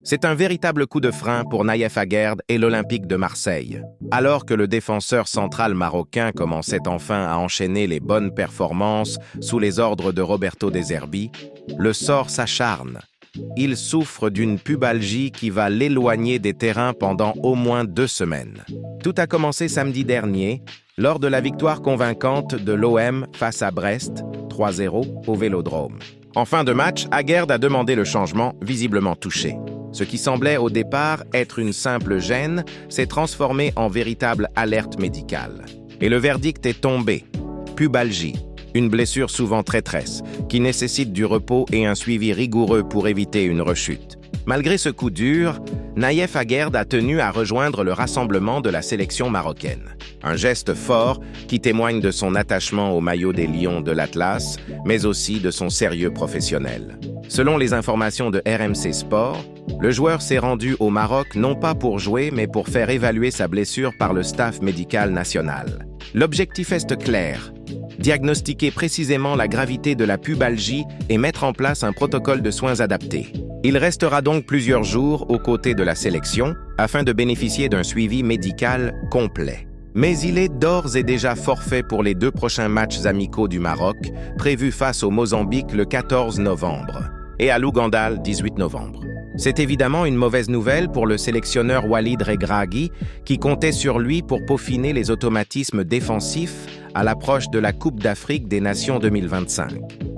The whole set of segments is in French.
C'est un véritable coup de frein pour Nayef Aguerd et l'Olympique de Marseille. Alors que le défenseur central marocain commençait enfin à enchaîner les bonnes performances sous les ordres de Roberto De Zerbi, le sort s'acharne. Il souffre d'une pubalgie qui va l'éloigner des terrains pendant au moins 2 semaines. Tout a commencé samedi dernier, lors de la victoire convaincante de l'OM face à Brest, 3-0 au Vélodrome. En fin de match, Aguerd a demandé le changement, visiblement touché. Ce qui semblait au départ être une simple gêne s'est transformé en véritable alerte médicale. Et le verdict est tombé. Pubalgie, une blessure souvent traîtresse, qui nécessite du repos et un suivi rigoureux pour éviter une rechute. Malgré ce coup dur, Nayef Aguerd a tenu à rejoindre le rassemblement de la sélection marocaine. Un geste fort qui témoigne de son attachement au maillot des Lions de l'Atlas, mais aussi de son sérieux professionnel. Selon les informations de RMC Sport, le joueur s'est rendu au Maroc non pas pour jouer, mais pour faire évaluer sa blessure par le staff médical national. L'objectif est clair: diagnostiquer précisément la gravité de la pubalgie et mettre en place un protocole de soins adapté. Il restera donc plusieurs jours aux côtés de la sélection afin de bénéficier d'un suivi médical complet. Mais il est d'ores et déjà forfait pour les 2 prochains matchs amicaux du Maroc, prévus face au Mozambique le 14 novembre et à l'Ouganda le 18 novembre. C'est évidemment une mauvaise nouvelle pour le sélectionneur Walid Regragui, qui comptait sur lui pour peaufiner les automatismes défensifs à l'approche de la Coupe d'Afrique des Nations 2025.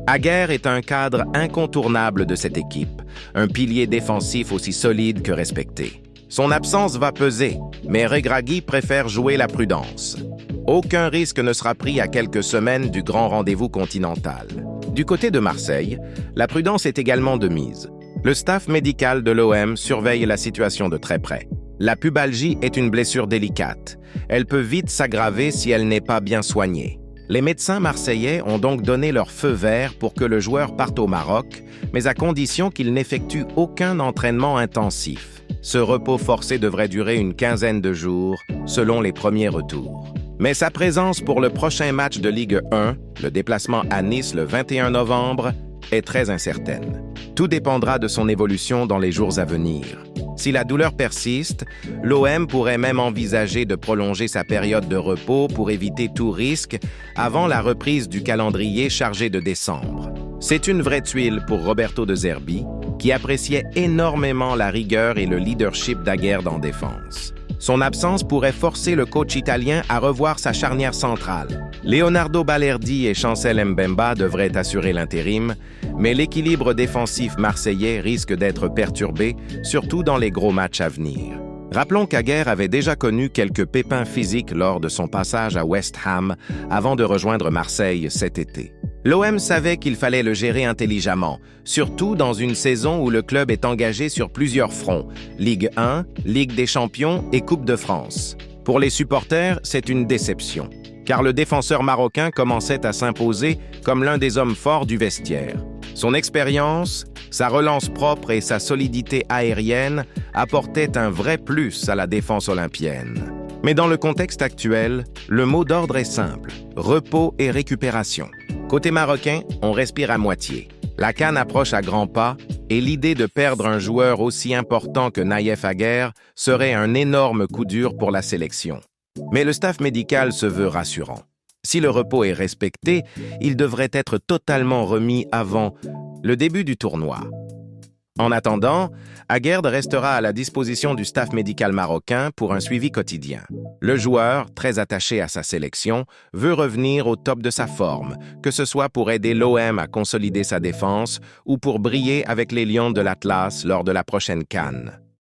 Aguerd est un cadre incontournable de cette équipe, un pilier défensif aussi solide que respecté. Son absence va peser, mais Regragui préfère jouer la prudence. Aucun risque ne sera pris à quelques semaines du grand rendez-vous continental. Du côté de Marseille, la prudence est également de mise. Le staff médical de l'OM surveille la situation de très près. La pubalgie est une blessure délicate. Elle peut vite s'aggraver si elle n'est pas bien soignée. Les médecins marseillais ont donc donné leur feu vert pour que le joueur parte au Maroc, mais à condition qu'il n'effectue aucun entraînement intensif. Ce repos forcé devrait durer une quinzaine de jours, selon les premiers retours. Mais sa présence pour le prochain match de Ligue 1, le déplacement à Nice le 21 novembre, est très incertaine. Tout dépendra de son évolution dans les jours à venir. Si la douleur persiste, l'OM pourrait même envisager de prolonger sa période de repos pour éviter tout risque avant la reprise du calendrier chargé de décembre. C'est une vraie tuile pour Roberto De Zerbi, qui appréciait énormément la rigueur et le leadership d'Aguerd en défense. Son absence pourrait forcer le coach italien à revoir sa charnière centrale. Leonardo Balerdi et Chancel Mbemba devraient assurer l'intérim, mais l'équilibre défensif marseillais risque d'être perturbé, surtout dans les gros matchs à venir. Rappelons qu'Aguerd avait déjà connu quelques pépins physiques lors de son passage à West Ham avant de rejoindre Marseille cet été. L'OM savait qu'il fallait le gérer intelligemment, surtout dans une saison où le club est engagé sur plusieurs fronts, Ligue 1, Ligue des Champions et Coupe de France. Pour les supporters, c'est une déception, car le défenseur marocain commençait à s'imposer comme l'un des hommes forts du vestiaire. Son expérience, sa relance propre et sa solidité aérienne apportaient un vrai plus à la défense olympienne. Mais dans le contexte actuel, le mot d'ordre est simple: repos et récupération. Côté marocain, on respire à moitié. La CAN approche à grands pas et l'idée de perdre un joueur aussi important que Nayef Aguerd serait un énorme coup dur pour la sélection. Mais le staff médical se veut rassurant. Si le repos est respecté, il devrait être totalement remis avant le début du tournoi. En attendant, Aguerd restera à la disposition du staff médical marocain pour un suivi quotidien. Le joueur, très attaché à sa sélection, veut revenir au top de sa forme, que ce soit pour aider l'OM à consolider sa défense ou pour briller avec les Lions de l'Atlas lors de la prochaine CAN.